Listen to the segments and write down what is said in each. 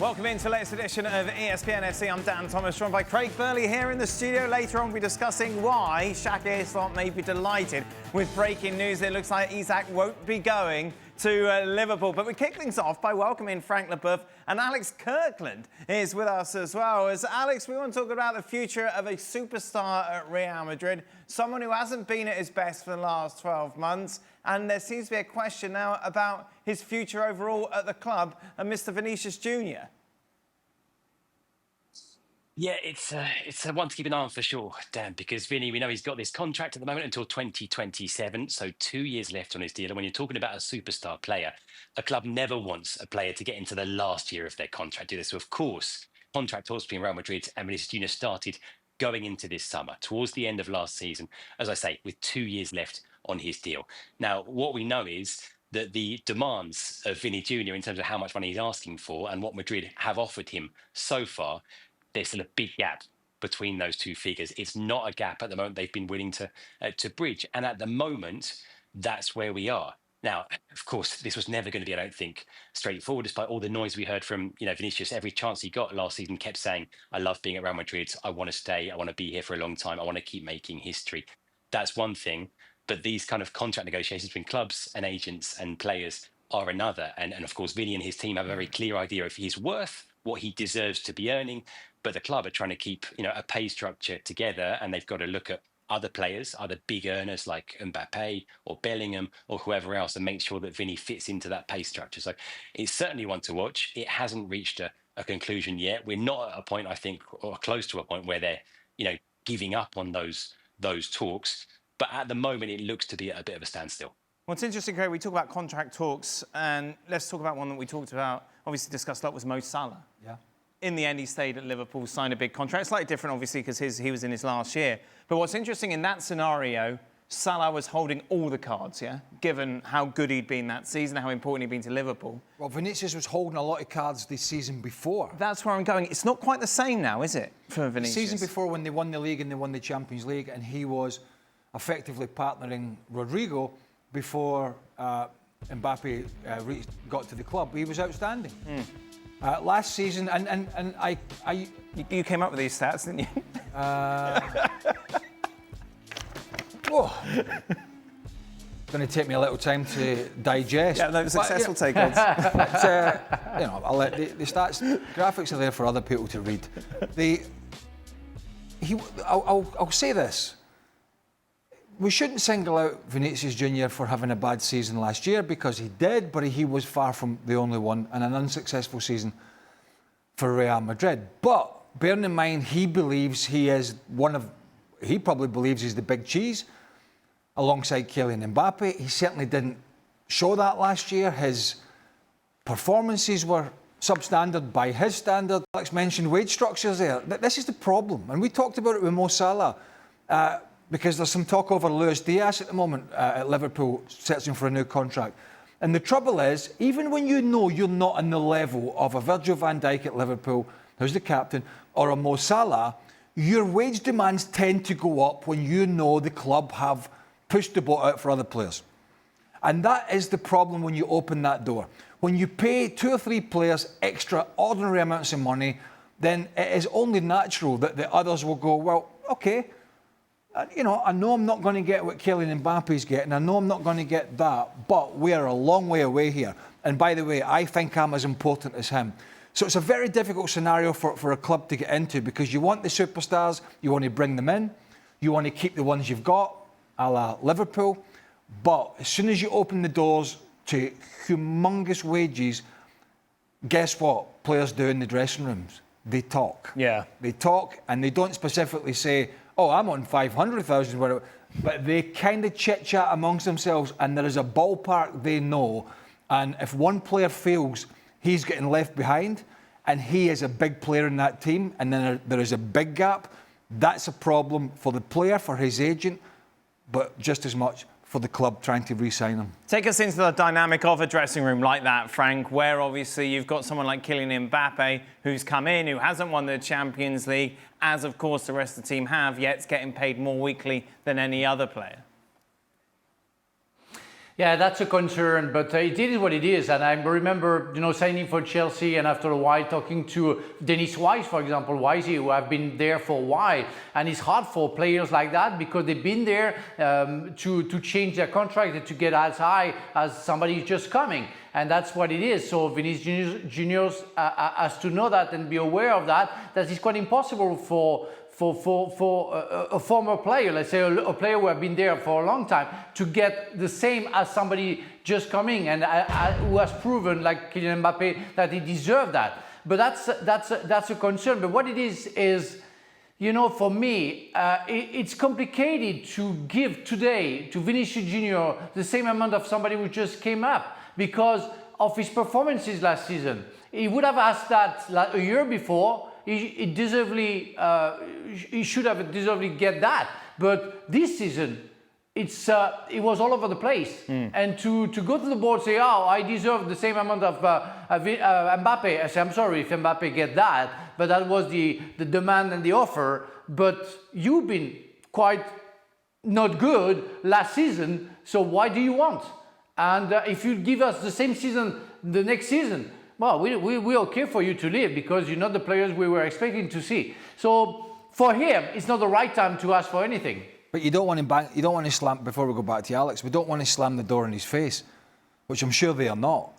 Welcome into the latest edition of ESPN FC. I'm Dan Thomas, joined by Craig Burley here in the studio. Later on, we'll be discussing why Shaka Islam may be delighted with breaking news. It looks like Isak won't be going to Liverpool. But we kick things off by welcoming Frank Leboeuf, and Alex Kirkland is with us as well. As Alex, we want to talk about the future of a superstar at Real Madrid, someone who hasn't been at his best for the last 12 months. And there seems to be a question now about his future overall at the club and Mr. Vinicius Jr. Yeah, it's a one to keep an eye on for sure, Dan, because Vinny, we know he's got this contract at the moment until 2027, so 2 years left on his deal. And when you're talking about a superstar player, a club never wants a player to get into the last year of their contract, do this. So, of course, contract talks between Real Madrid and Vinicius Jr. started going into this summer, towards the end of last season, as I say, with 2 years left on his deal. Now, what we know is that the demands of Vini Jr. in terms of how much money he's asking for and what Madrid have offered him so far, there's still a big gap between those two figures. It's not a gap at the moment they've been willing to bridge. And at the moment, that's where we are. Now, of course, this was never going to be, I don't think, straightforward, despite all the noise we heard from, Vinicius. Every chance he got last season kept saying, I love being at Real Madrid. I want to stay. I want to be here for a long time. I want to keep making history. That's one thing. But these kind of contract negotiations between clubs and agents and players are another. And of course, Vini and his team have a very clear idea of his worth, what he deserves to be earning. But the club are trying to keep, a pay structure together, and they've got to look at other players, other big earners like Mbappe or Bellingham or whoever else, and make sure that Vini fits into that pay structure. So it's certainly one to watch. It hasn't reached a conclusion yet. We're not at a point, I think, or close to a point where they're, giving up on those talks. But at the moment, it looks to be at a bit of a standstill. Well, it's interesting, Craig, we talk about contract talks, and let's talk about one that we talked about, obviously discussed a lot, was Mo Salah. Yeah. In the end, he stayed at Liverpool, signed a big contract. Slightly different, obviously, because he was in his last year. But what's interesting in that scenario, Salah was holding all the cards, yeah? Given how good he'd been that season, how important he'd been to Liverpool. Well, Vinicius was holding a lot of cards this season before. That's where I'm going. It's not quite the same now, is it, for Vinicius? The season before, when they won the league and they won the Champions League, and he was effectively partnering Rodrigo before Mbappe got to the club, he was outstanding. Last season, and I You came up with these stats, didn't you? Going to take me a little time to digest. Yeah, no, successful takeovers. I'll let the stats, graphics are there for other people to read. I'll say this. We shouldn't single out Vinicius Jr. for having a bad season last year, because he did, but he was far from the only one, and an unsuccessful season for Real Madrid. But bearing in mind, he probably believes he's the big cheese alongside Kylian Mbappe. He certainly didn't show that last year. His performances were substandard by his standard. Alex mentioned wage structures there. This is the problem, and we talked about it with Mo Salah. Because there's some talk over Luis Diaz at the moment at Liverpool, searching for a new contract. And the trouble is, even when you know you're not on the level of a Virgil van Dijk at Liverpool, who's the captain, or a Mo Salah, your wage demands tend to go up when you know the club have pushed the boat out for other players. And that is the problem when you open that door. When you pay 2 or 3 players extraordinary amounts of money, then it is only natural that the others will go, well, okay, I know I'm not going to get what Kylian Mbappe's getting. I know I'm not going to get that, but we are a long way away here. And by the way, I think I'm as important as him. So it's a very difficult scenario for a club to get into, because you want the superstars, you want to bring them in, you want to keep the ones you've got, a la Liverpool. But as soon as you open the doors to humongous wages, guess what players do in the dressing rooms? They talk. Yeah. They talk, and they don't specifically say, oh, I'm on 500,000, whatever. But they kind of chit-chat amongst themselves, and there is a ballpark they know. And if one player fails, he's getting left behind, and he is a big player in that team, and then there is a big gap. That's a problem for the player, for his agent, but just as much for the club trying to re-sign him. Take us into the dynamic of a dressing room like that, Frank, where obviously you've got someone like Kylian Mbappe who's come in, who hasn't won the Champions League, as of course the rest of the team have, yet getting paid more weekly than any other player. Yeah, that's a concern, but it is what it is. And I remember, signing for Chelsea, and after a while talking to Dennis Wise, for example, Wisey, who have been there for a while. And it's hard for players like that because they've been there to change their contract and to get as high as somebody just coming. And that's what it is. So Vini Jr. has to know that and be aware of that it's quite impossible for a former player, let's say a player who have been there for a long time, to get the same as somebody just coming and who has proven, like Kylian Mbappe, that he deserved that. But that's a concern. But what it is, for me, it's complicated to give today to Vinicius Jr. the same amount of somebody who just came up because of his performances last season. He would have asked that a year before. He should have deservedly get that. But this season, it was all over the place. And to go to the board and say, oh, I deserve the same amount of Mbappe. I say, I'm sorry if Mbappe get that, but that was the demand and the offer. But you've been quite not good last season, so why do you want? And if you give us the same season the next season, well, we're okay for you to leave because you're not the players we were expecting to see. So for him, it's not the right time to ask for anything. But you don't want him you don't want to slam, before we go back to Alex, we don't want to slam the door in his face, which I'm sure they are not.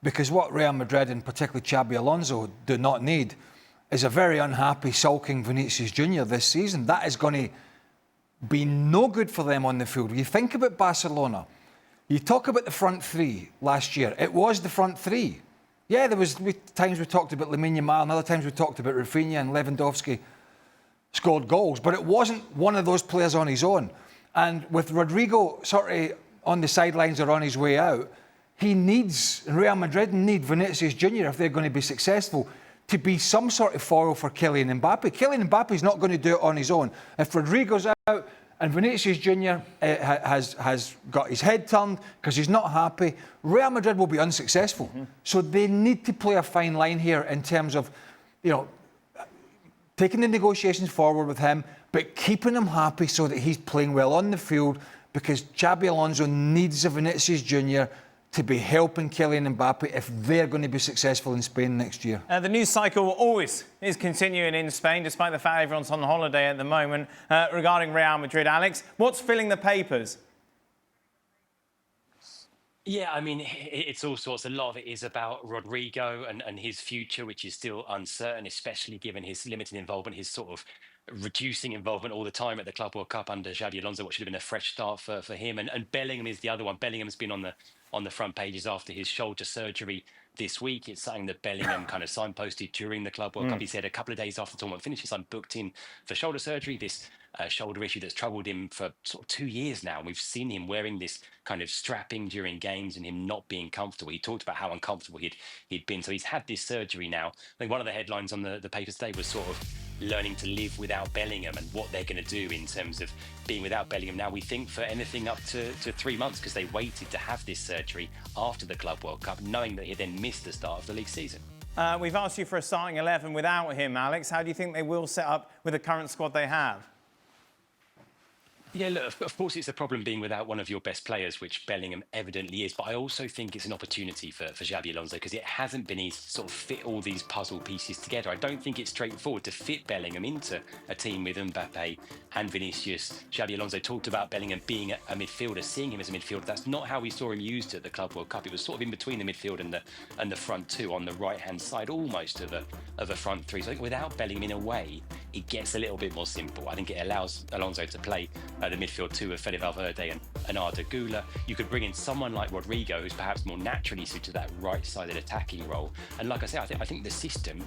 Because what Real Madrid and particularly Xabi Alonso do not need is a very unhappy, sulking Vinicius Jr. this season. That is going to be no good for them on the field. You think about Barcelona, you talk about the front three last year. It was the front three. Yeah, there was times we talked about Lamine Yamal, and other times we talked about Rafinha and Lewandowski scored goals, but it wasn't one of those players on his own. And with Rodrigo sort of on the sidelines or on his way out, Real Madrid need Vinicius Jr. if they're going to be successful to be some sort of foil for Kylian Mbappe. Kylian Mbappe is not going to do it on his own. If Rodrigo's out and Vinicius Jr. has got his head turned because he's not happy, Real Madrid will be unsuccessful. So they need to play a fine line here in terms of, taking the negotiations forward with him, but keeping him happy so that he's playing well on the field, because Xabi Alonso needs a Vinicius Jr. to be helping Kylian Mbappe if they're going to be successful in Spain next year. The news cycle always is continuing in Spain, despite the fact everyone's on holiday at the moment, regarding Real Madrid. Alex, what's filling the papers? Yeah, I mean, it's all sorts. A lot of it is about Rodrigo and his future, which is still uncertain, especially given his limited involvement, his sort of reducing involvement all the time at the Club World Cup under Xabi Alonso, what should have been a fresh start for him. And Bellingham is the other one. Bellingham's been on the front pages after his shoulder surgery this week. It's something that Bellingham kind of signposted during the Club World Cup. He said a couple of days after the tournament finishes, I'm booked in for shoulder surgery. This shoulder issue that's troubled him for sort of 2 years now. We've seen him wearing this kind of strapping during games and him not being comfortable. He talked about how uncomfortable he'd been. So he's had this surgery now. I think one of the headlines on the papers today was sort of learning to live without Bellingham and what they're going to do in terms of being without Bellingham now, we think, for anything up to 3 months, because they waited to have this surgery after the Club World Cup, knowing that he then missed the start of the league season. We've asked you for a starting 11 without him, Alex. How do you think they will set up with the current squad they have? Yeah, look, of course it's a problem being without one of your best players, which Bellingham evidently is, but I also think it's an opportunity for Xabi Alonso, because it hasn't been easy to sort of fit all these puzzle pieces together. I don't think it's straightforward to fit Bellingham into a team with Mbappe and Vinicius. Xabi Alonso talked about Bellingham being a midfielder, seeing him as a midfielder. That's not how we saw him used at the Club World Cup. It was sort of in between the midfield and the front two on the right-hand side, almost of a front three. So I think without Bellingham, in a way, it gets a little bit more simple. I think it allows Alonso to play the midfield two of Fede Valverde and Arda Güler. You could bring in someone like Rodrigo, who's perhaps more naturally suited to that right-sided attacking role. And like I say, I think the system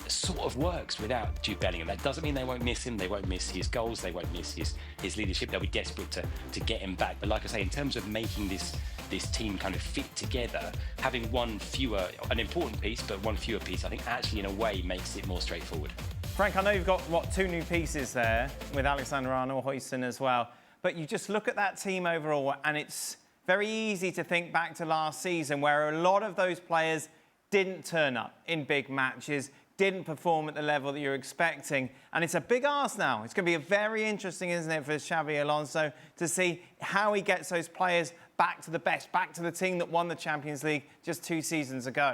sort of works without Jude Bellingham. That doesn't mean they won't miss him. They won't miss his goals. They won't miss his leadership. They'll be desperate to get him back. But like I say, in terms of making this team kind of fit together, having an important piece, but one fewer piece, I think actually in a way makes it more straightforward. Frank, I know you've got, two new pieces there with Alexander Arnold, Huijsen as well. But you just look at that team overall, and it's very easy to think back to last season, where a lot of those players didn't turn up in big matches, didn't perform at the level that you're expecting. And it's a big ask now. It's going to be very interesting, isn't it, for Xabi Alonso to see how he gets those players back to the best, back to the team that won the Champions League just 2 seasons ago?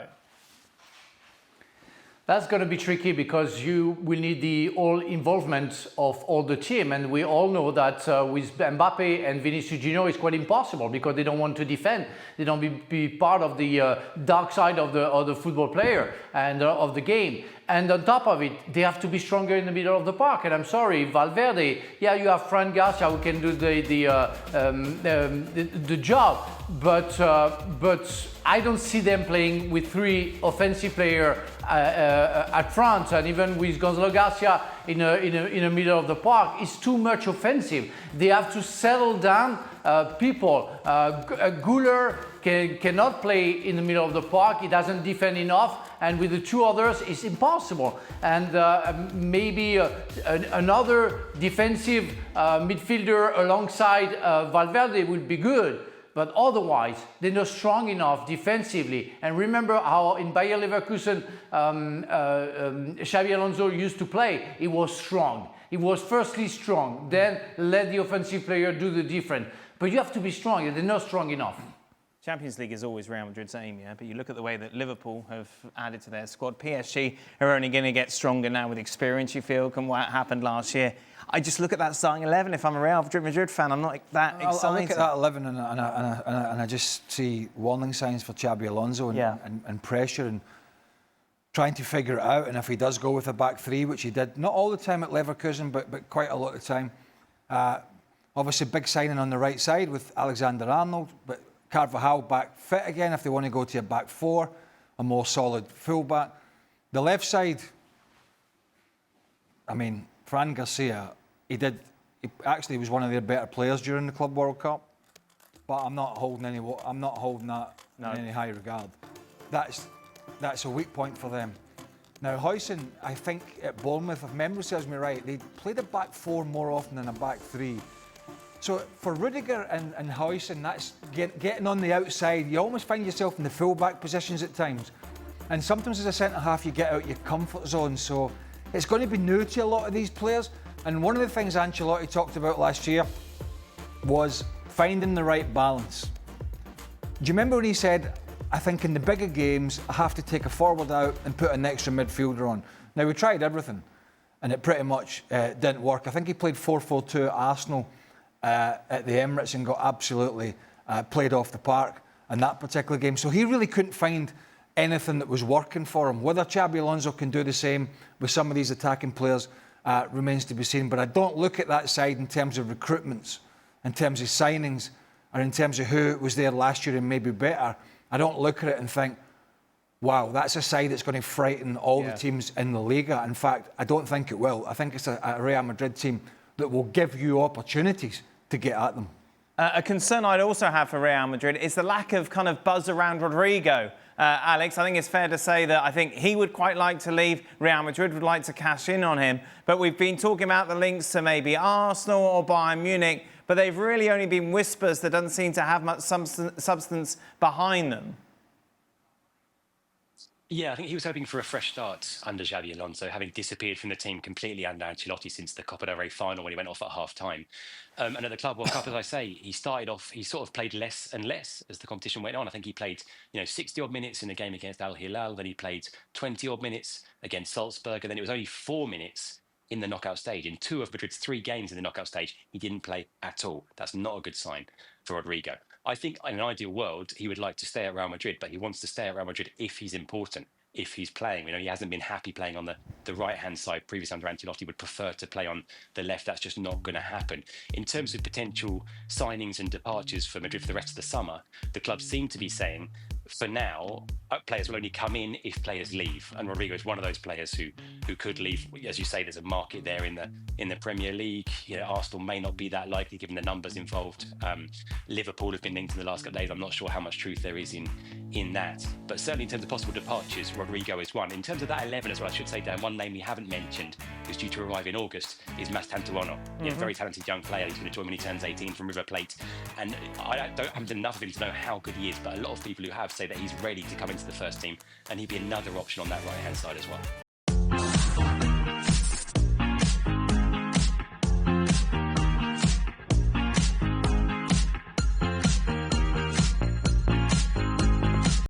That's going to be tricky because you will need the all involvement of all the team, and we all know that with Mbappe and Vini Jr. it's quite impossible because they don't want to defend. They don't be part of the dark side of the football player and of the game. And on top of it, they have to be stronger in the middle of the park. And I'm sorry, Valverde. Yeah, you have Fran Garcia who can do the job, but I don't see them playing with 3 offensive players at front, and even with Gonzalo Garcia in the middle of the park, it's too much offensive. They have to settle down people. Guller cannot play in the middle of the park. He doesn't defend enough, and with the 2 others, it's impossible. And maybe another defensive midfielder alongside Valverde would be good. But otherwise, they're not strong enough defensively. And remember how in Bayer Leverkusen, Xabi Alonso used to play. He was strong. He was firstly strong, then let the offensive player do the difference. But you have to be strong, and they're not strong enough. Champions League is always Real Madrid's aim, yeah? But you look at the way that Liverpool have added to their squad. PSG are only going to get stronger now with experience, you feel, from what happened last year. I just look at that starting 11. If I'm a Real Madrid fan, I'm not that excited. I look at that 11 and I just see warning signs for Xabi Alonso and pressure and trying to figure it out. And if he does go with a back 3, which he did, not all the time at Leverkusen, but quite a lot of the time. Obviously, big signing on the right side with Alexander-Arnold, but Carvajal back fit again if they want to go to a back 4, a more solid full-back. The left side, I mean, Fran Garcia, he actually was one of their better players during the Club World Cup, but I'm not holding that in any high regard. That's a weak point for them. Now, Huijsen, I think at Bournemouth, if memory serves me right, they played a back 4 more often than a back 3. So for Rudiger and Huijsen, that's getting on the outside. You almost find yourself in the full-back positions at times. And sometimes as a centre-half, you get out your comfort zone. So it's going to be new to a lot of these players. And one of the things Ancelotti talked about last year was finding the right balance. Do you remember when he said, I think in the bigger games, I have to take a forward out and put an extra midfielder on. Now, we tried everything, and it pretty much didn't work. I think he played 4-4-2 at Arsenal at the Emirates and got absolutely played off the park in that particular game. So he really couldn't find anything that was working for him. Whether Xabi Alonso can do the same with some of these attacking players remains to be seen. But I don't look at that side in terms of recruitments, in terms of signings, or in terms of who was there last year and maybe better. I don't look at it and think, wow, that's a side that's going to frighten all the teams in the Liga. In fact, I don't think it will. I think it's a Real Madrid team that will give you opportunities to get at them. A concern I'd also have for Real Madrid is the lack of kind of buzz around Rodrigo. Alex, I think it's fair to say that I think he would quite like to leave. Real Madrid would like to cash in on him. But we've been talking about the links to maybe Arsenal or Bayern Munich, but they've really only been whispers that doesn't seem to have much substance behind them. Yeah, I think he was hoping for a fresh start under Xabi Alonso, having disappeared from the team completely under Ancelotti since the Copa del Rey final when he went off at half-time. And at the Club World Cup, as I say, he started off, he sort of played less and less as the competition went on. I think he played, 60-odd minutes in the game against Al Hilal, then he played 20-odd minutes against Salzburg, and then it was only 4 minutes in the knockout stage. In 2 of Madrid's 3 games in the knockout stage, he didn't play at all. That's not a good sign for Rodrigo. I think in an ideal world, he would like to stay at Real Madrid, but he wants to stay at Real Madrid if he's important, if he's playing. He hasn't been happy playing on the right-hand side. Previously under Ancelotti would prefer to play on the left. That's just not going to happen. In terms of potential signings and departures for Madrid for the rest of the summer, the club seem to be saying, for now, players will only come in if players leave. And Rodrigo is one of those players who could leave. As you say, there's a market there in the Premier League. Arsenal may not be that likely given the numbers involved. Liverpool have been linked in the last couple of days. I'm not sure how much truth there is in that. But certainly in terms of possible departures, Rodrigo is one. In terms of that 11 as well, I should say, Dan, one name we haven't mentioned who's due to arrive in August is Mastantuono. Very talented young player. He's going to join when he turns 18 from River Plate. And I haven't done enough of him to know how good he is, but a lot of people who have say that he's ready to come into the first team, and he'd be another option on that right-hand side as well.